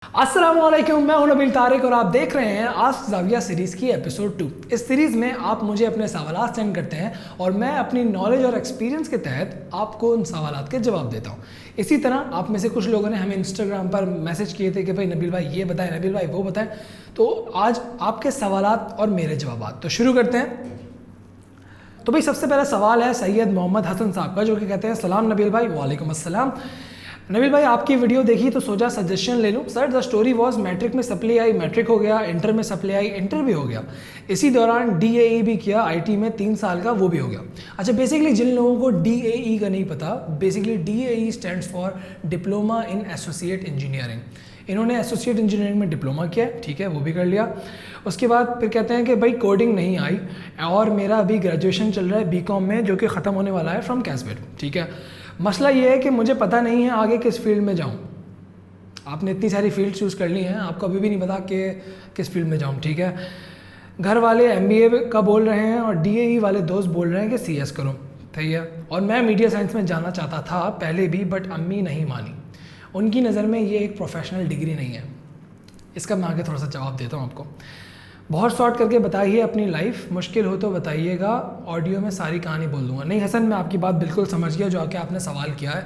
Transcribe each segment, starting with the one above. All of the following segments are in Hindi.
अस्सलामुअलैकुम, मैं हूं नबील तारिक और आप देख रहे हैं आस्क जाविया सीरीज़ की एपिसोड 2। इस सीरीज़ में आप मुझे अपने सवालात सेंड करते हैं और मैं अपनी नॉलेज और एक्सपीरियंस के तहत आपको उन सवालात के जवाब देता हूं। इसी तरह आप में से कुछ लोगों ने हमें इंस्टाग्राम पर मैसेज किए थे कि भाई नबील भाई ये बताएं, नबील भाई वो बताएं। तो आज आपके सवालात और मेरे जवाब, तो शुरू करते हैं। तो भाई सबसे पहला सवाल है सैयद मोहम्मद हसन साहब का, जो कि कहते हैं सलाम नबील भाई। वालेकुम अस्सलाम। नबील भाई आपकी वीडियो देखी तो सोचा सजेशन ले लूँ। Sir the story was matric में सप्ली आई, मैट्रिक हो गया, इंटर में सप्ली आई, इंटर भी हो गया। इसी दौरान DAE भी किया, IT में 3 साल का, वो भी हो गया। अच्छा, बेसिकली जिन लोगों को DAE का नहीं पता, basically DAE stands for diploma in associate engineering. इन्होंने एसोसिएट इंजीनियरिंग में डिप्लोमा किया, ठीक है, वो भी कर लिया। उसके बाद फिर कहते हैं कि भाई कोडिंग नहीं आई और मेरा अभी ग्रेजुएशन चल रहा है BCom में, जो कि ख़त्म होने वाला है फ्रॉम कैसबेट, ठीक है। मसला ये है कि मुझे पता नहीं है आगे किस फील्ड में जाऊँ। आपने इतनी सारी फील्ड चूज़ कर ली हैं, आपको अभी भी नहीं पता कि किस फील्ड में जाऊँ, ठीक है। घर वाले MBA का बोल रहे हैं और DAE वाले दोस्त बोल रहे हैं कि CS करो, सही है। और मैं मीडिया साइंस में जाना चाहता था पहले भी, बट अम्मी नहीं मानी। उनकी नज़र में ये एक प्रोफेशनल डिग्री नहीं है। इसका मैं आगे थोड़ा सा जवाब देता हूँ आपको। बहुत शॉर्ट करके बताइए अपनी लाइफ, मुश्किल हो तो बताइएगा, ऑडियो में सारी कहानी बोल दूंगा। नहीं हसन, मैं आपकी बात बिल्कुल समझ गया जो आके आपने सवाल किया है।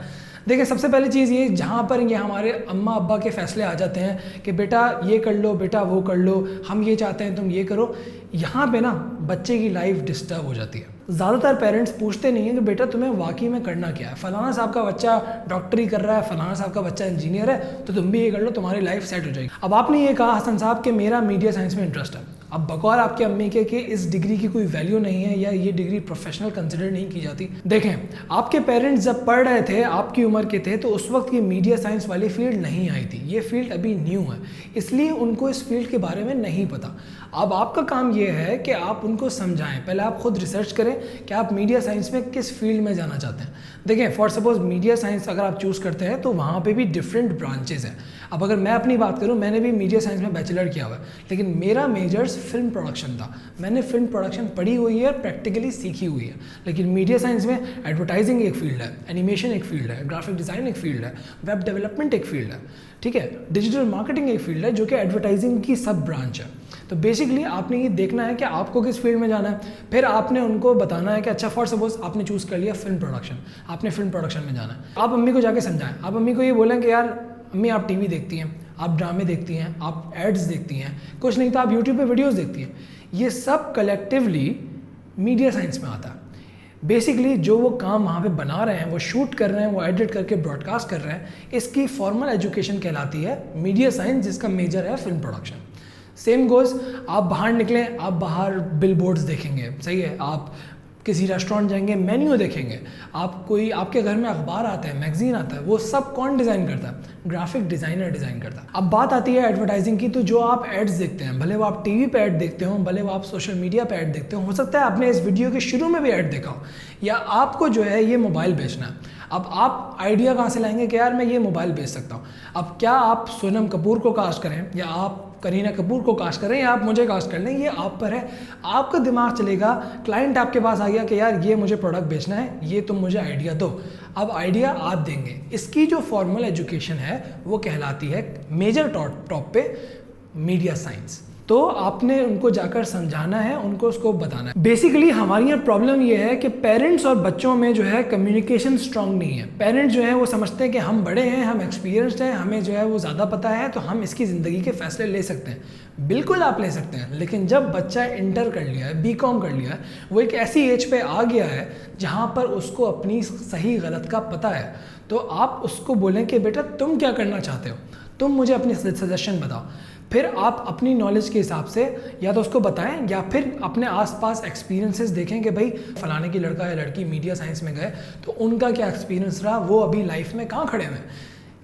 देखिए, सबसे पहली चीज़ ये, जहाँ पर ये हमारे अम्मा अब्बा के फैसले आ जाते हैं कि बेटा ये कर लो, बेटा वो कर लो, हम ये चाहते हैं तुम ये करो, यहाँ पे ना बच्चे की लाइफ डिस्टर्ब हो जाती है। ज़्यादातर पेरेंट्स पूछते नहीं हैं कि बेटा तुम्हें वाकई में करना क्या है। फलाना साहब का बच्चा डॉक्टरी कर रहा है, फलाना साहब का बच्चा इंजीनियर है, तो तुम भी ये कर लो, तुम्हारी लाइफ सेट हो जाएगी। अब आपने ये कहा हसन साहब कि मेरा मीडिया साइंस में इंटरेस्ट है। अब बकौल आपकी अम्मी के कि इस डिग्री की कोई वैल्यू नहीं है या ये डिग्री प्रोफेशनल कंसिडर नहीं की जाती। देखें, आपके पेरेंट्स जब पढ़ रहे थे, आपकी उम्र के थे, तो उस वक्त ये मीडिया साइंस वाली फील्ड नहीं आई थी। ये फील्ड अभी न्यू है, इसलिए उनको इस फील्ड के बारे में नहीं पता। अब आपका काम ये है कि आप उनको समझाएं। पहले आप खुद रिसर्च करें कि आप मीडिया साइंस में किस फील्ड में जाना चाहते हैं। देखें, फॉर सपोज मीडिया साइंस अगर आप चूज़ करते हैं तो वहाँ पे भी डिफरेंट ब्रांचेज हैं। अब अगर मैं अपनी बात करूँ, मैंने भी मीडिया साइंस में बैचलर किया हुआ है, लेकिन मेरा मेजर्स फिल्म प्रोडक्शन था। मैंने फिल्म प्रोडक्शन पढ़ी हुई है, प्रैक्टिकली सीखी हुई है। लेकिन मीडिया साइंस में एडवर्टाइजिंग एक फील्ड है, एनिमेशन एक फील्ड है, ग्राफिक डिज़ाइन एक फील्ड है, वेब डेवलपमेंट एक फील्ड है, ठीक है, डिजिटल मार्केटिंग एक फील्ड है, जो कि एडवर्टाइजिंग की सब ब्रांच है। तो बेसिकली आपने ये देखना है कि आपको किस फील्ड में जाना है, फिर आपने उनको बताना है कि अच्छा, फॉर सपोज आपने चूज़ कर लिया फिल्म प्रोडक्शन, आपने फिल्म प्रोडक्शन में जाना है। आप अम्मी को जाके समझाएं। आप अम्मी को ये बोलें कि यार अम्मी, आप TV देखती हैं, आप ड्रामे देखती हैं, आप एड्स देखती हैं, कुछ नहीं तो आप YouTube पे वीडियोस देखती हैं। ये सब कलेक्टिवली मीडिया साइंस में आता है। बेसिकली जो वो काम वहाँ पे बना रहे हैं, वो शूट कर रहे हैं, वो एडिट करके ब्रॉडकास्ट कर रहे हैं, इसकी फॉर्मल एजुकेशन कहलाती है मीडिया साइंस, जिसका मेजर है फिल्म प्रोडक्शन। सेम गोज़, आप बाहर निकलें, आप बाहर बिलबोर्ड्स देखेंगे, सही है, आप किसी रेस्टोरेंट जाएंगे, मेन्यू देखेंगे, आप कोई आपके घर में अखबार आता है, मैगजीन आता है, वो सब कौन डिज़ाइन करता है? ग्राफिक डिज़ाइनर डिज़ाइन करता है। अब बात आती है एडवर्टाइजिंग की, तो जो आप एड्स देखते हैं, भले वो आप TV पे ऐड देखते हो, भले वो आप सोशल मीडिया पे ऐड देखते हो सकता है आपने इस वीडियो के शुरू में भी ऐड देखा हो, या आपको जो है ये मोबाइल बेचना है। अब आप आइडिया कहाँ से लाएंगे कि यार मैं ये मोबाइल बेच सकता हूँ? अब क्या आप सोनम कपूर को कास्ट करें, या आप करीना कपूर को कास्ट करें, या आप मुझे कास्ट कर लें, ये आप पर है। आपका दिमाग चलेगा, क्लाइंट आपके पास आ गया कि यार ये मुझे प्रोडक्ट बेचना है, ये तुम मुझे आइडिया दो। अब आइडिया आप देंगे। इसकी जो फॉर्मल एजुकेशन है वो कहलाती है मेजर टॉप पे मीडिया साइंस। तो आपने उनको जाकर समझाना है, उनको उसको बताना है। बेसिकली हमारी यहाँ प्रॉब्लम ये है कि पेरेंट्स और बच्चों में जो है कम्युनिकेशन स्ट्रांग नहीं है। पेरेंट्स जो है वो समझते हैं कि हम बड़े हैं, हम एक्सपीरियंस्ड हैं, हमें जो है वो ज़्यादा पता है, तो हम इसकी ज़िंदगी के फैसले ले सकते हैं। बिल्कुल आप ले सकते हैं, लेकिन जब बच्चा इंटर कर लिया है, BCom कर लिया है, वो एक ऐसी एज पे आ गया है जहाँ पर उसको अपनी सही गलत का पता है, तो आप उसको बोलें कि बेटा तुम क्या करना चाहते हो, तुम मुझे अपनी सजेशन बताओ। फिर आप अपनी नॉलेज के हिसाब से या तो उसको बताएं, या फिर अपने आसपास एक्सपीरियंसेस देखें कि भाई फलाने की लड़का या लड़की मीडिया साइंस में गए तो उनका क्या एक्सपीरियंस रहा, वो अभी लाइफ में कहाँ खड़े हुए हैं।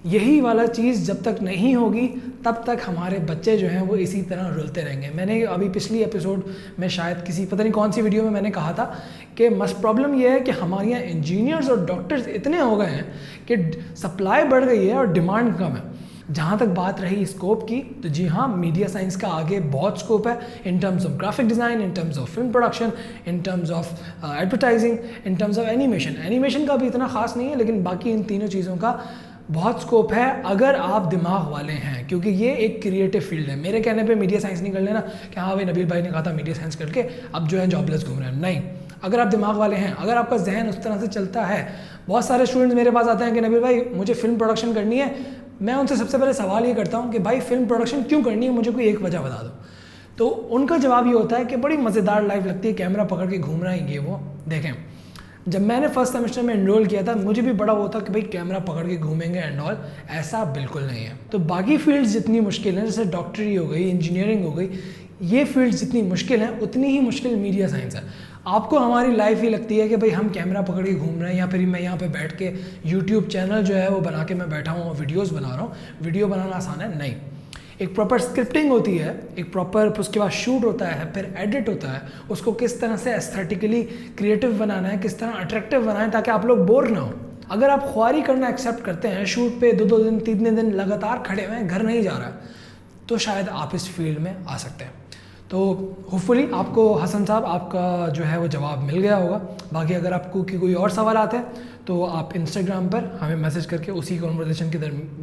यही वाला चीज़ जब तक नहीं होगी तब तक हमारे बच्चे जो हैं वो इसी तरह रुलते रहेंगे। मैंने अभी पिछली एपिसोड में शायद किसी पता नहीं कौन सी वीडियो में मैंने कहा था कि मस्ट प्रॉब्लम ये है कि हमारे यहाँ इंजीनियर्स और डॉक्टर्स इतने हो गए हैं कि सप्लाई बढ़ गई है और डिमांड कम है। जहाँ तक बात रही स्कोप की, तो जी हाँ, मीडिया साइंस का आगे बहुत स्कोप है in terms of graphic design, in terms of film production, in terms of advertising, in terms of animation. Animation का भी इतना खास नहीं है, लेकिन बाकी इन तीनों चीज़ों का बहुत स्कोप है अगर आप दिमाग वाले हैं, क्योंकि ये एक क्रिएटिव फील्ड है। मेरे कहने पे मीडिया साइंस नहीं कर लेना कि हाँ भाई नबील भाई ने कहा था मीडिया साइंस करके अब जो है जॉबलेस घूम रहे हैं, नहीं। अगर आप दिमाग वाले हैं, अगर आपका जहन उस तरह से चलता है, बहुत सारे स्टूडेंट्स मेरे पास आते हैं कि नबील भाई मुझे फिल्म प्रोडक्शन करनी है, मैं उनसे सबसे पहले सवाल ये करता हूँ कि भाई फिल्म प्रोडक्शन क्यों करनी है, मुझे कोई एक वजह बता दो। तो उनका जवाब ये होता है कि बड़ी मज़ेदार लाइफ लगती है, कैमरा पकड़ के घूम रहे हैं ये वो। देखें, जब मैंने फर्स्ट सेमेस्टर में एनरोल किया था मुझे भी बड़ा वो था कि भाई कैमरा पकड़ के घूमेंगे एंड ऑल, ऐसा बिल्कुल नहीं है। तो बाकी फील्ड्स जितनी मुश्किल हैं, जैसे डॉक्टरी हो गई, इंजीनियरिंग हो गई, ये फील्ड्स जितनी मुश्किल हैं उतनी ही मुश्किल मीडिया साइंस है। आपको हमारी लाइफ ही लगती है कि भाई हम कैमरा पकड़ के घूम रहे हैं, या फिर मैं यहाँ पे बैठ के यूट्यूब चैनल जो है वो बना के मैं बैठा हूँ और वीडियोज़ बना रहा हूँ। वीडियो बनाना आसान है? नहीं। एक प्रॉपर स्क्रिप्टिंग होती है, एक प्रॉपर उसके बाद शूट होता है, फिर एडिट होता है, उसको किस तरह से एस्थेटिकली क्रिएटिव बनाना है, किस तरह अट्रैक्टिव बनाना है ताकि आप लोग बोर ना हो। अगर आप ख्वारी करना एक्सेप्ट करते हैं, शूट पे 2-2 दिन 3 दिन लगातार खड़े हुए हैं, घर नहीं जा रहा है, तो शायद आप इस फील्ड में आ सकते हैं। तो होपफुली आपको हसन साहब आपका जो है वो जवाब मिल गया होगा। बाकी अगर आपको कोई और सवाल आते हैं तो आप इंस्टाग्राम पर हमें मैसेज करके उसी कॉन्वर्सेशन के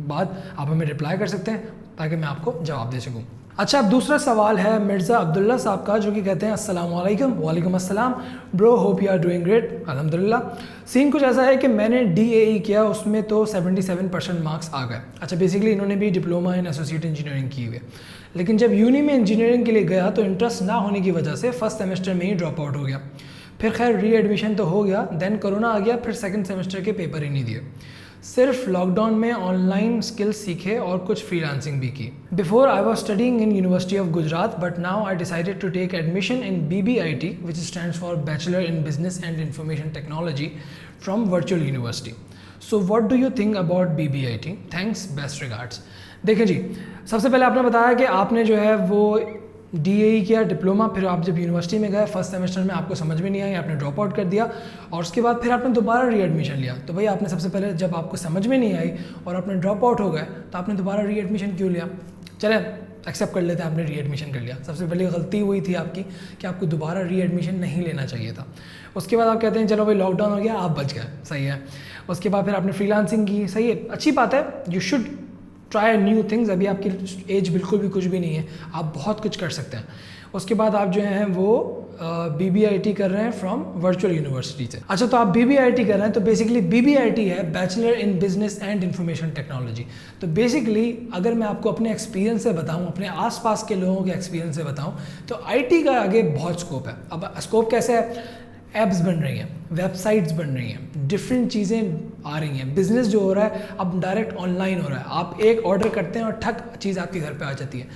बाद आप हमें रिप्लाई कर सकते हैं ताकि मैं आपको जवाब दे सकूं। अच्छा, अब दूसरा सवाल है मिर्ज़ा अब्दुल्ला साहब का, जो कि कहते हैं अस्सलाम वालेकुम। वालेकुम अस्सलाम bro, hope you are doing great. अल्हम्दुलिल्लाह। सीन कुछ ऐसा है कि मैंने DAE किया, उसमें तो 77% मार्क्स आ गए। अच्छा, बेसिकली इन्होंने भी डिप्लोमा इन एसोसिएट इंजीनियरिंग की हुई है, लेकिन जब यूनी में इंजीनियरिंग के लिए गया तो इंटरेस्ट ना होने की वजह से फर्स्ट सेमेस्टर में ही ड्रॉप आउट हो गया। फिर खैर री एडमिशन तो हो गया, देन कोरोना आ गया, फिर सेकंड सेमेस्टर के पेपर ही नहीं दिए। सिर्फ लॉकडाउन में ऑनलाइन स्किल्स सीखे और कुछ फ्रीलांसिंग भी की। Before I was studying in university of Gujarat, but now I decided to take admission in BBIT, which stands for bachelor in business and information technology from virtual university. So what do you think about BBIT? Thanks, best regards. देखिए जी, सबसे पहले आपने बताया कि आपने जो है वो DAE किया, डिप्लोमा, फिर आप जब यूनिवर्सिटी में गए फर्स्ट सेमेस्टर में आपको समझ में नहीं आई, आपने ड्रॉप आउट कर दिया, और उसके बाद फिर आपने दोबारा री एडमिशन लिया। तो भाई आपने सबसे पहले जब आपको समझ में नहीं आई और आपने ड्रॉप आउट हो गए तो आपने दोबारा री एडमिशन क्यों लिया? चले एक्सेप्ट कर लेते हैं, आपने री एडमिशन कर लिया। सबसे पहले गलती हुई थी आपकी कि आपको दोबारा री एडमिशन नहीं लेना चाहिए था। उसके बाद आप कहते हैं चलो भाई लॉकडाउन हो गया, आप बच गए, सही है। उसके बाद फिर आपने फ्रीलांसिंग की, सही है, अच्छी बात है। You should try new things. अभी आपकी एज बिल्कुल भी कुछ भी नहीं है, आप बहुत कुछ कर सकते हैं। उसके बाद आप जो हैं वो BBIT कर रहे हैं फ्रॉम वर्चुअल यूनिवर्सिटी से। अच्छा, तो आप BBIT कर रहे हैं, तो बेसिकली BBIT है bachelor in business and information technology. तो बेसिकली अगर मैं आपको अपने एक्सपीरियंस से बताऊं, अपने आसपास के लोगों के एक्सपीरियंस से बताऊं, तो IT का आगे बहुत स्कोप है। अब स्कोप कैसे है? ऐप्स बन रही हैं, वेबसाइट्स बन रही हैं, डिफरेंट चीज़ें आ रही हैं, बिजनेस जो हो रहा है अब डायरेक्ट ऑनलाइन हो रहा है। आप एक ऑर्डर करते हैं और ठक चीज़ आपके घर पे आ जाती है।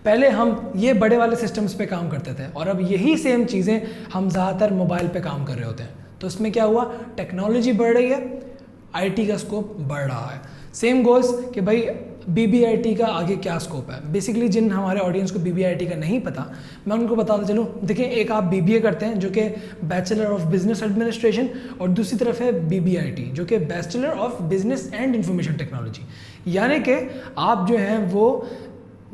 पहले हम ये बड़े वाले सिस्टम्स पे काम करते थे और अब यही सेम चीज़ें हम ज़्यादातर मोबाइल पे काम कर रहे होते हैं। तो इसमें क्या हुआ? टेक्नोलॉजी बढ़ रही है, IT का स्कोप बढ़ रहा है। सेम गोल्स कि भाई BBIT का आगे क्या स्कोप है। बेसिकली जिन हमारे ऑडियंस को BBIT का नहीं पता, मैं उनको बताता चलूँ। देखिए, एक आप BBA करते हैं जो कि बैचलर ऑफ बिजनेस एडमिनिस्ट्रेशन, और दूसरी तरफ है BBIT जो कि bachelor of business and information technology. यानी कि आप जो हैं वो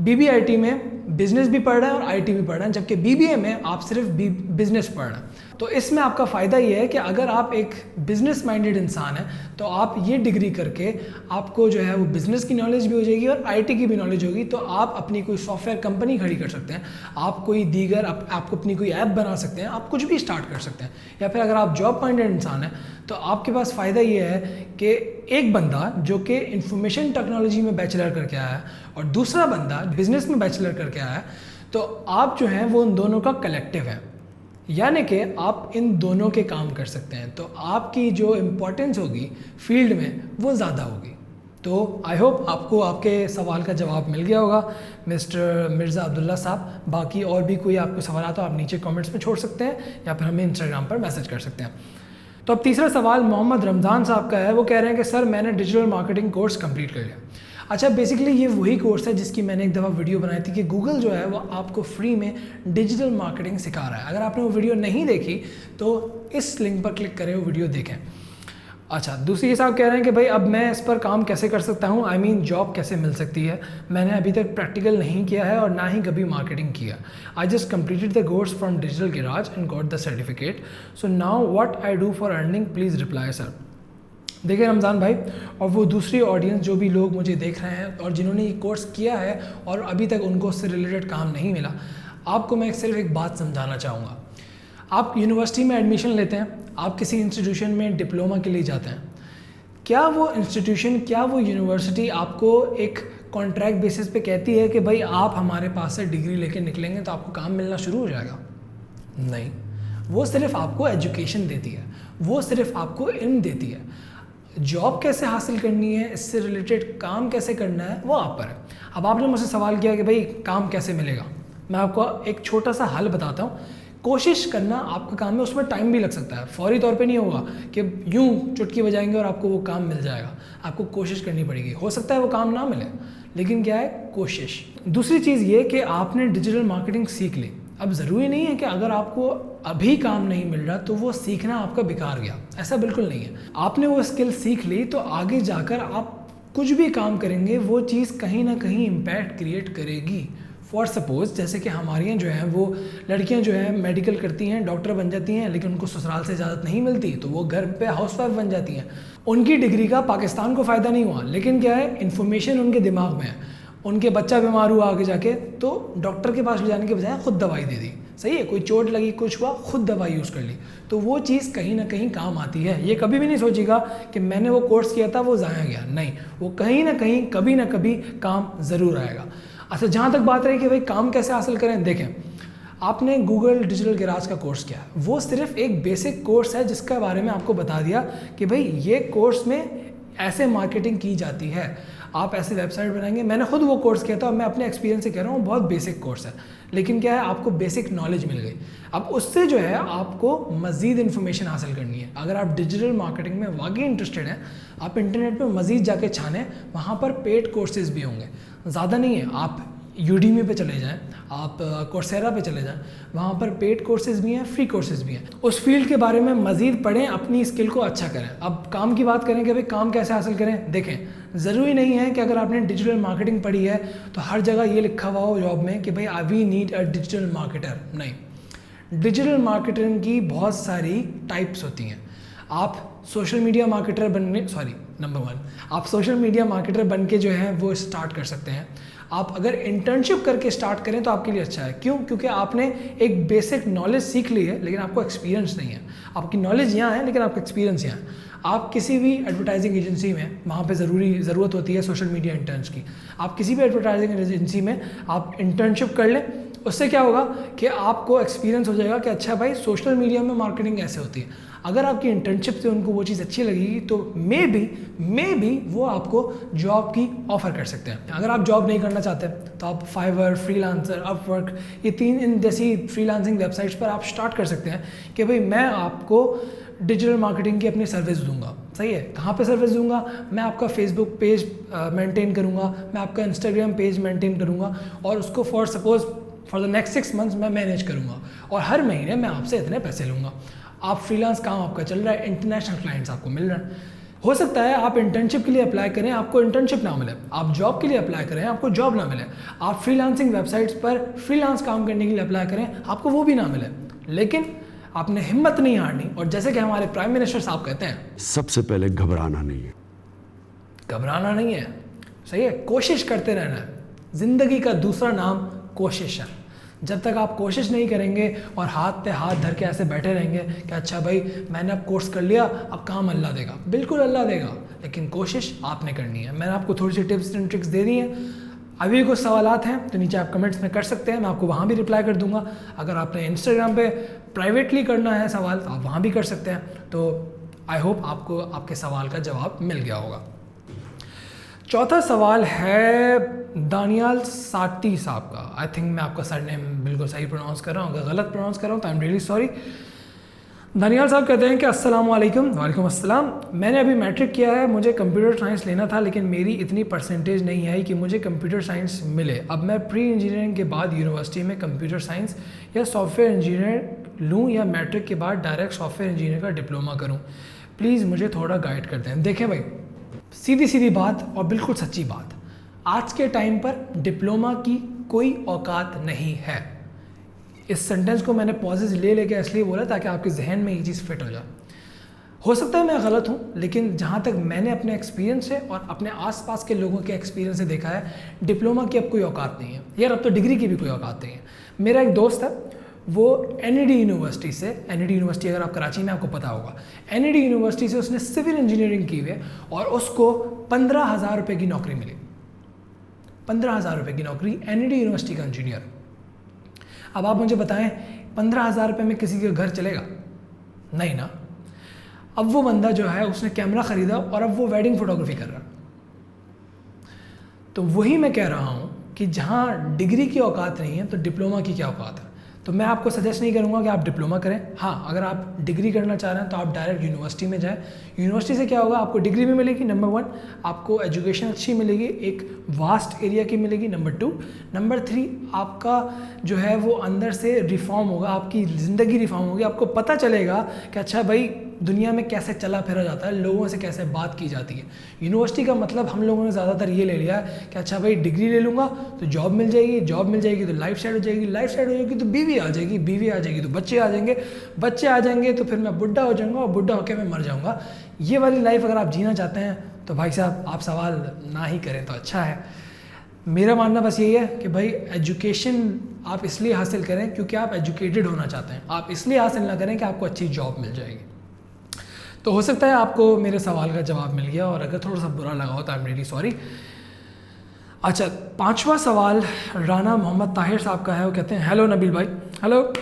BBIT में बिजनेस भी पढ़ रहे हैं और IT भी पढ़ रहे हैं, जबकि BBA में आप सिर्फ बिजनेस पढ़ रहे हैं। तो इसमें आपका फ़ायदा ये है कि अगर आप एक बिजनेस माइंडेड इंसान हैं तो आप ये डिग्री करके आपको जो है वो बिज़नेस की नॉलेज भी हो जाएगी और IT की भी नॉलेज होगी। तो आप अपनी कोई सॉफ्टवेयर कंपनी खड़ी कर सकते हैं, आप कोई दीगर आपको अपनी कोई ऐप बना सकते हैं, आप कुछ भी स्टार्ट कर सकते हैं। या फिर अगर आप जॉब माइंडेड इंसान हैं तो आपके पास फ़ायदा ये है कि एक बंदा जो कि इंफॉर्मेशन टेक्नोलॉजी में बैचलर करके आया है और दूसरा बंदा बिजनेस में बैचलर करके आया है, तो आप जो हैं वो उन दोनों का कलेक्टिव है, यानी कि आप इन दोनों के काम कर सकते हैं। तो आपकी जो इम्पोर्टेंस होगी फील्ड में वो ज़्यादा होगी। तो आई होप आपको आपके सवाल का जवाब मिल गया होगा मिस्टर मिर्ज़ा अब्दुल्ला साहब। बाकी और भी कोई आपको सवाल आता हो आप नीचे कमेंट्स में छोड़ सकते हैं या फिर हमें इंस्टाग्राम पर मैसेज कर सकते हैं। तो अब तीसरा सवाल मोहम्मद रमज़ान साहब का है। वो कह रहे हैं कि सर मैंने डिजिटल मार्केटिंग कोर्स कंप्लीट कर लिया। अच्छा, बेसिकली ये वही कोर्स है जिसकी मैंने एक दफ़ा वीडियो बनाई थी कि गूगल जो है वो आपको फ्री में डिजिटल मार्केटिंग सिखा रहा है। अगर आपने वो वीडियो नहीं देखी तो इस लिंक पर क्लिक करें, वो वीडियो देखें। अच्छा, दूसरी साहब कह रहे हैं कि भाई अब मैं इस पर काम कैसे कर सकता हूँ, आई मीन जॉब कैसे मिल सकती है। मैंने अभी तक प्रैक्टिकल नहीं किया है और ना ही कभी मार्केटिंग किया। I just completed the course from digital garage and got the certificate. So now what I do for earning, please reply sir. देखिए रमज़ान भाई और वो दूसरी ऑडियंस जो भी लोग मुझे देख रहे हैं और जिन्होंने ये कोर्स किया है और अभी तक उनको उससे रिलेटेड काम नहीं मिला, आपको मैं सिर्फ एक बात समझाना चाहूँगा। आप यूनिवर्सिटी में एडमिशन लेते हैं, आप किसी इंस्टीट्यूशन में डिप्लोमा के लिए जाते हैं, क्या वो इंस्टीट्यूशन, क्या वो यूनिवर्सिटी आपको एक कॉन्ट्रैक्ट बेसिस पे कहती है कि भाई आप हमारे पास से डिग्री लेके निकलेंगे तो आपको काम मिलना शुरू हो जाएगा? नहीं, वो सिर्फ आपको एजुकेशन देती है, वो सिर्फ आपको इल्म देती है। जॉब कैसे हासिल करनी है, इससे रिलेटेड काम कैसे करना है, वो आप पर है। अब आपने मुझसे सवाल किया कि भाई काम कैसे मिलेगा, मैं आपको एक छोटा सा हल बताता हूँ। कोशिश करना आपका काम है, उसमें टाइम भी लग सकता है, फौरी तौर पे नहीं होगा कि यूं चुटकी बजाएंगे और आपको वो काम मिल जाएगा। आपको कोशिश करनी पड़ेगी, हो सकता है वो काम ना मिले, लेकिन क्या है, कोशिश। दूसरी चीज़ ये कि आपने डिजिटल मार्केटिंग सीख ली। अब ज़रूरी नहीं है कि अगर आपको अभी काम नहीं मिल रहा तो वो सीखना आपका बेकार गया, ऐसा बिल्कुल नहीं है। आपने वो स्किल सीख ली तो आगे जाकर आप कुछ भी काम करेंगे वो चीज़ कहीं ना कहीं इम्पैक्ट क्रिएट करेगी। फॉर सपोज जैसे कि हमारे यहाँ जो है वो लड़कियाँ जो है मेडिकल करती हैं, डॉक्टर बन जाती हैं, लेकिन उनको ससुराल से इजाज़त नहीं मिलती तो वो घर पे हाउसवाइफ बन जाती हैं। उनकी डिग्री का पाकिस्तान को फ़ायदा नहीं हुआ, लेकिन क्या है, इन्फॉर्मेशन उनके दिमाग में है। उनके बच्चा बीमार हुआ आगे जाके तो डॉक्टर के पास ले जाने के बजाय खुद दवाई दे दी, सही है, कोई चोट लगी, कुछ हुआ, खुद दवाई यूज़ कर ली, तो वो चीज़ कहीं ना कहीं काम आती है। ये कभी भी नहीं सोचेगा कि मैंने वो कोर्स किया था वो ज़ाया गया, नहीं, वो कहीं ना कहीं कभी ना कभी काम ज़रूर आएगा। अच्छा, जहाँ तक बात रही कि भाई काम कैसे हासिल करें, देखें आपने गूगल डिजिटल गैराज का कोर्स किया, वो सिर्फ एक बेसिक कोर्स है जिसके बारे में आपको बता दिया कि भाई ये कोर्स में ऐसे मार्केटिंग की जाती है, आप ऐसे वेबसाइट बनाएंगे। मैंने खुद वो कोर्स किया था और मैं अपने एक्सपीरियंस से कह रहा हूँ, बहुत बेसिक कोर्स है, लेकिन क्या है, आपको बेसिक नॉलेज मिल गई। अब उससे जो है आपको मज़ीद इन्फॉर्मेशन हासिल करनी है। अगर आप डिजिटल मार्केटिंग में वाकई इंटरेस्टेड हैं, आप इंटरनेट पर मज़ीद जाके छानें, वहाँ पर पेड कोर्सेज भी होंगे, ज़्यादा नहीं है। आप यूडीमी पे चले जाएं, आप कोर्सेरा पे चले जाएं, वहाँ पर पेड कोर्सेज भी हैं, फ्री कोर्सेज भी हैं। उस फील्ड के बारे में मज़ीद पढ़ें, अपनी स्किल को अच्छा करें। अब काम की बात करें कि भाई काम कैसे हासिल करें, देखें ज़रूरी नहीं है कि अगर आपने डिजिटल मार्केटिंग पढ़ी है तो हर जगह ये लिखा हुआ हो जॉब में कि भाई we need a digital marketer. नहीं, डिजिटल मार्केटिंग की बहुत सारी टाइप्स होती हैं। आप सोशल मीडिया मार्केटर बनने, नंबर 1 आप सोशल मीडिया मार्केटर बन के जो है वो स्टार्ट कर सकते हैं। आप अगर इंटर्नशिप करके स्टार्ट करें तो आपके लिए अच्छा है। क्यों? क्योंकि आपने एक बेसिक नॉलेज सीख ली है, लेकिन आपको एक्सपीरियंस नहीं है। आपकी नॉलेज यहाँ है लेकिन आपका एक्सपीरियंस यहाँ है। आप किसी भी एडवर्टाइजिंग एजेंसी में, वहाँ पे ज़रूरत होती है सोशल मीडिया इंटर्न्स की, आप किसी भी एडवर्टाइजिंग एजेंसी में आप इंटर्नशिप कर लें। उससे क्या होगा कि आपको एक्सपीरियंस हो जाएगा कि अच्छा भाई सोशल मीडिया में मार्केटिंग ऐसे होती है। अगर आपकी इंटर्नशिप से उनको वो चीज़ अच्छी लगेगी तो मे बी वो आपको जॉब की ऑफ़र कर सकते हैं। अगर आप जॉब नहीं करना चाहते तो आप फाइवर, फ्रीलांसर, अपवर्क, ये 3 इन जैसी फ्रीलांसिंग वेबसाइट्स पर आप स्टार्ट कर सकते हैं कि भाई मैं आपको डिजिटल मार्केटिंग की अपनी सर्विस दूंगा। सही है, कहाँ पे सर्विस दूंगा? मैं आपका फेसबुक पेज मेंटेन करूंगा, मैं आपका इंस्टाग्राम पेज मेंटेन करूंगा और उसको फॉर द नेक्स्ट 6 मंथ्स मैं मैनेज करूंगा और हर महीने मैं आपसे इतने पैसे लूँगा। आप फ्रीलांस काम आपका चल रहा है, इंटरनेशनल क्लाइंट्स आपको मिल रहे हैं। हो सकता है आप इंटर्नशिप के लिए अप्लाई करें, आपको इंटर्नशिप ना मिले, आप जॉब के लिए अप्लाई करें, आपको जॉब ना मिले, आप फ्रीलांसिंग वेबसाइट्स पर फ्रीलांस काम करने के लिए अप्लाई करें, आपको वो भी ना मिले, लेकिन आपने हिम्मत नहीं हारनी। और जैसे कि हमारे प्राइम मिनिस्टर साहब कहते हैं, सबसे पहले घबराना नहीं है। घबराना नहीं है, सही है, कोशिश करते रहना है। जिंदगी का दूसरा नाम कोशिश है। जब तक आप कोशिश नहीं करेंगे और हाथ पे हाथ धर के ऐसे बैठे रहेंगे कि अच्छा भाई मैंने अब कोर्स कर लिया, अब काम अल्लाह देगा, बिल्कुल अल्लाह देगा, लेकिन कोशिश आपने करनी है। मैंने आपको थोड़ी सी टिप्स एंड ट्रिक्स दे दी हैं। अभी कुछ सवालात हैं तो नीचे आप कमेंट्स में कर सकते हैं, मैं आपको वहाँ भी रिप्लाई कर दूंगा। अगर आपने इंस्टाग्राम पे प्राइवेटली करना है सवाल तो आप वहाँ भी कर सकते हैं। तो आई होप आपको आपके सवाल का जवाब मिल गया होगा। चौथा सवाल है दानियाल साटी साहब का। आई थिंक मैं आपका सरनेम बिल्कुल सही प्रोनाउंस कर रहा हूँ, अगर गलत प्रोनाउंस कर रहा हूँ तो I am really sorry. Daniyal साहब कहते हैं कि अस्सलाम वालेकुम। वालेकुम अस्सलाम। मैंने अभी मैट्रिक किया है, मुझे कंप्यूटर साइंस लेना था लेकिन मेरी इतनी परसेंटेज नहीं आई कि मुझे कंप्यूटर साइंस मिले। अब मैं प्री इंजीनियरिंग के बाद यूनिवर्सिटी में कंप्यूटर साइंस या सॉफ्टवेयर इंजीनियर लूँ या मैट्रिक के बाद डायरेक्ट सॉफ्टवेयर इंजीनियर का डिप्लोमा करूँ? प्लीज़ मुझे थोड़ा गाइड कर दें। देखें भाई, सीधी बात और बिल्कुल सच्ची बात, आज के टाइम पर डिप्लोमा की कोई औकात नहीं है। इस सेंटेंस को मैंने पॉजेज लेके इसलिए बोला ताकि आपके जहन में ये चीज़ फिट हो जाए। हो सकता है मैं गलत हूँ, लेकिन जहाँ तक मैंने अपने एक्सपीरियंस से और अपने आसपास के लोगों के एक्सपीरियंस से देखा है, डिप्लोमा की अब कोई औकात नहीं है यार, अब तो डिग्री की भी कोई औकात नहीं है। मेरा एक दोस्त है, वो NED यूनिवर्सिटी से, NED यूनिवर्सिटी अगर आप कराची में, आपको पता होगा, NED यूनिवर्सिटी से उसने सिविल इंजीनियरिंग की हुई है और उसको 15,000 रुपये की नौकरी मिली। 15,000 रुपये की नौकरी, NED यूनिवर्सिटी का इंजीनियर। अब आप मुझे बताएं, 15,000 रुपये में किसी का घर चलेगा? नहीं ना। अब वो बंदा जो है, उसने कैमरा ख़रीदा और अब वो वेडिंग फोटोग्राफी कर रहा है। तो वही मैं कह रहा हूँ कि जहाँ डिग्री की औकात नहीं है, तो डिप्लोमा की क्या औकात है। तो मैं आपको सजेस्ट नहीं करूँगा कि आप डिप्लोमा करें। हाँ, अगर आप डिग्री करना चाह रहे हैं तो आप डायरेक्ट यूनिवर्सिटी में जाएं। यूनिवर्सिटी से क्या होगा, आपको डिग्री भी मिलेगी, नंबर 1, आपको एजुकेशन अच्छी मिलेगी, एक वास्ट एरिया की मिलेगी, नंबर 2, नंबर 3, आपका जो है वो अंदर से रिफॉर्म होगा, आपकी ज़िंदगी रिफॉर्म होगी। आपको पता चलेगा कि अच्छा भाई, दुनिया में कैसे चला फिरा जाता है, लोगों से कैसे बात की जाती है। यूनिवर्सिटी का मतलब हम लोगों ने ज़्यादातर ये ले लिया है कि अच्छा भाई, डिग्री ले लूँगा तो जॉब मिल जाएगी, जॉब मिल जाएगी तो लाइफ सेट हो जाएगी, लाइफ सेट हो जाएगी तो बीवी आ जाएगी, बीवी आ जाएगी तो बच्चे आ जाएंगे, बच्चे आ जाएंगे तो फिर मैं बुढ़ा हो जाऊँगा और बुढ़ा होकर मैं मर जाऊँगा। ये वाली लाइफ अगर आप जीना चाहते हैं तो भाई साहब, आप सवाल ना ही करें तो अच्छा है। मेरा मानना बस यही है कि भाई, एजुकेशन आप इसलिए हासिल करें क्योंकि आप एजुकेटेड होना चाहते हैं, आप इसलिए हासिल ना करें कि आपको अच्छी जॉब मिल जाएगी। तो हो सकता है आपको मेरे सवाल का जवाब मिल गया, और अगर थोड़ा सा बुरा लगा हो तो आई एम रियली सॉरी। अच्छा, 5वां सवाल राना मोहम्मद ताहिर साहब का है। वो कहते हैं, हेलो नबील भाई। हेलो,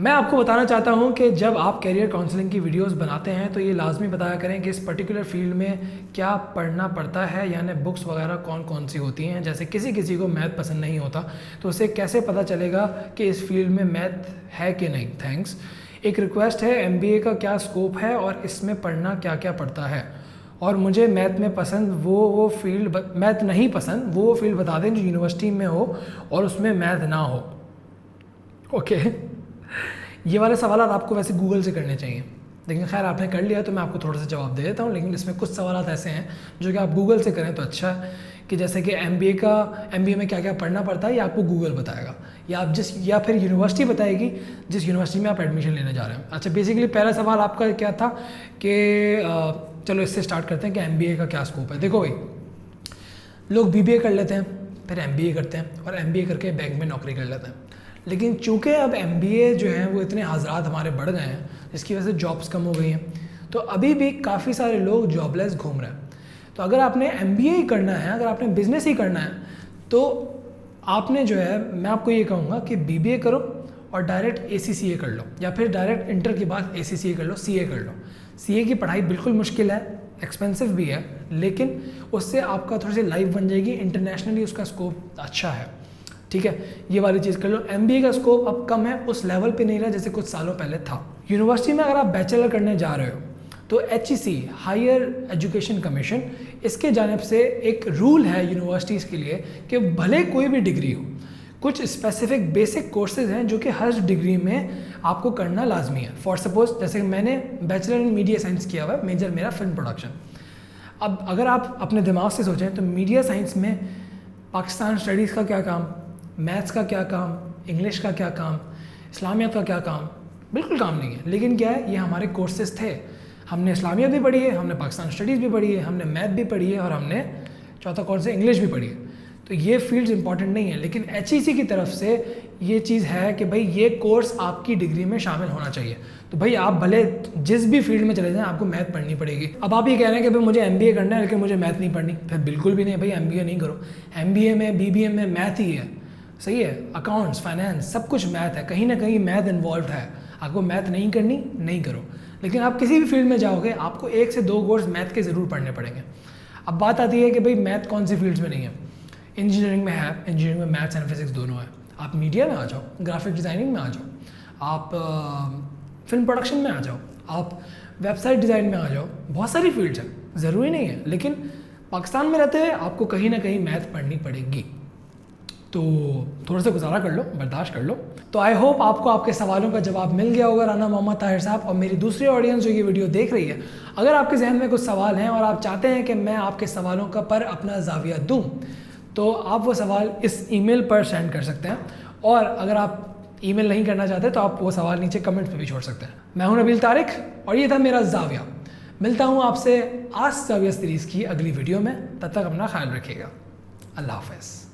मैं आपको बताना चाहता हूं कि जब आप कैरियर काउंसलिंग की वीडियोस बनाते हैं तो ये लाजमी बताया करें कि इस पर्टिकुलर फील्ड में क्या पढ़ना पड़ता है, यानी बुक्स वगैरह कौन कौन सी होती हैं। जैसे किसी किसी को मैथ पसंद नहीं होता तो उसे कैसे पता चलेगा कि इस फील्ड में मैथ है कि नहीं। थैंक्स। एक रिक्वेस्ट है, MBA का क्या स्कोप है और इसमें पढ़ना क्या क्या पड़ता है, और मुझे मैथ में पसंद वो फील्ड, मैथ नहीं पसंद, वो फील्ड बता दें जो यूनिवर्सिटी में हो और उसमें मैथ ना हो। ओके, ये वाले सवाल आपको वैसे गूगल से करने चाहिए, लेकिन खैर आपने कर लिया तो मैं आपको थोड़ा सा जवाब दे देता हूँ। लेकिन इसमें कुछ सवाल ऐसे हैं जो कि आप गूगल से करें तो अच्छा है, कि जैसे कि MBA में क्या क्या पढ़ना पड़ता है, ये आपको गूगल बताएगा, या फिर यूनिवर्सिटी बताएगी जिस यूनिवर्सिटी में आप एडमिशन लेने जा रहे हैं। अच्छा, बेसिकली पहला सवाल आपका क्या था कि चलो इससे स्टार्ट करते हैं कि MBA का क्या स्कोप है। देखो भाई, लोग BBA कर लेते हैं, फिर MBA करते हैं, और MBA करके बैंक में नौकरी कर लेते हैं। लेकिन चूंकि अब MBA जो हैं वो इतने हज़रात हमारे बढ़ गए हैं, जिसकी वजह से जॉब्स कम हो गई हैं, तो अभी भी काफ़ी सारे लोग जॉबलेस घूम रहे हैं। तो अगर आपने MBA ही करना है, अगर आपने बिज़नेस ही करना है, तो आपने जो है, मैं आपको ये कहूँगा कि BBA करो और डायरेक्ट ACCA कर लो, या फिर डायरेक्ट इंटर के बाद ACCA कर लो, CA कर लो। CA की पढ़ाई बिल्कुल मुश्किल है, एक्सपेंसिव भी है, लेकिन उससे आपका थोड़ी सी लाइफ बन जाएगी, इंटरनेशनली उसका स्कोप अच्छा है। ठीक है, ये वाली चीज़ कर लो। MBA का स्कोप अब कम है, उस लेवल पे नहीं रहा जैसे कुछ सालों पहले था। यूनिवर्सिटी में अगर आप बैचलर करने जा रहे हो तो HEC, हायर एजुकेशन कमीशन, इसके जानिब से एक रूल है यूनिवर्सिटीज़ के लिए कि भले कोई भी डिग्री हो, कुछ स्पेसिफिक बेसिक कोर्सेज हैं जो कि हर डिग्री में आपको करना लाजमी है। फॉर सपोज, जैसे मैंने बैचलर इन मीडिया साइंस किया हुआ है, मेजर मेरा फिल्म प्रोडक्शन। अब अगर आप अपने दिमाग से सोचें तो मीडिया साइंस में पाकिस्तान स्टडीज़ का क्या काम, मैथ्स का क्या काम, इंग्लिश का क्या काम, इस्लामियत का क्या काम, बिल्कुल काम नहीं है। लेकिन क्या है, ये हमारे कोर्सेज थे, हमने इस्लामियत भी पढ़ी है, हमने पाकिस्तान स्टडीज़ भी पढ़ी है, हमने मैथ भी पढ़ी है, और हमने चौथा कोर्स से इंग्लिश भी पढ़ी है। तो ये फील्ड्स इंपॉर्टेंट नहीं है, लेकिन HEC की तरफ से ये चीज़ है कि भाई ये कोर्स आपकी डिग्री में शामिल होना चाहिए। तो भाई आप भले जिस भी फील्ड में चले जाएं, आपको मैथ पढ़नी पड़ेगी। अब आप ये कह रहे हैं कि भाई मुझे MBA करना है लेकिन मुझे मैथ नहीं पढ़नी, फिर बिल्कुल भी नहीं भाई, MBA नहीं करो। MBA में, BBA में मैथ ही है, सही है, अकाउंट्स, फाइनेंस, सब कुछ मैथ है, कहीं ना कहीं मैथ इन्वॉल्व है। आपको मैथ नहीं करनी, नहीं करो, लेकिन आप किसी भी फील्ड में जाओगे आपको 1 से 2 कोर्स मैथ के ज़रूर पढ़ने पड़ेंगे। अब बात आती है कि भाई मैथ कौन सी फील्ड्स में नहीं है। इंजीनियरिंग में है, इंजीनियरिंग में मैथ्स एंड फिजिक्स दोनों है। आप मीडिया में आ जाओ, ग्राफिक डिज़ाइनिंग में आ जाओ, आप फिल्म प्रोडक्शन में आ जाओ, आप वेबसाइट डिज़ाइन में आ जाओ, बहुत सारी फील्ड्स हैं, ज़रूरी नहीं है। लेकिन पाकिस्तान में रहते हुए आपको कहीं ना कहीं मैथ पढ़नी पड़ेगी, तो थोड़ा सा गुजारा कर लो, बर्दाश्त कर लो। तो आई होप आपको आपके सवालों का जवाब मिल गया होगा राना मोहम्मद ताहिर साहब। और मेरी दूसरी ऑडियंस जो ये वीडियो देख रही है, अगर आपके जहन में कुछ सवाल हैं और आप चाहते हैं कि मैं आपके सवालों का पर अपना जाविया दूँ, तो आप वो सवाल इस ईमेल पर सेंड कर सकते हैं, और अगर आप ईमेल नहीं करना चाहते तो आप वो सवाल नीचे कमेंट्स पे भी छोड़ सकते हैं। मैं हूं नबील तारिक और ये था मेरा जाविया। मिलता हूँ आपसे आस्क जाविया सीरीज़ की अगली वीडियो में। तब तक अपना ख्याल रखिएगा। अल्लाह हाफ़िज़।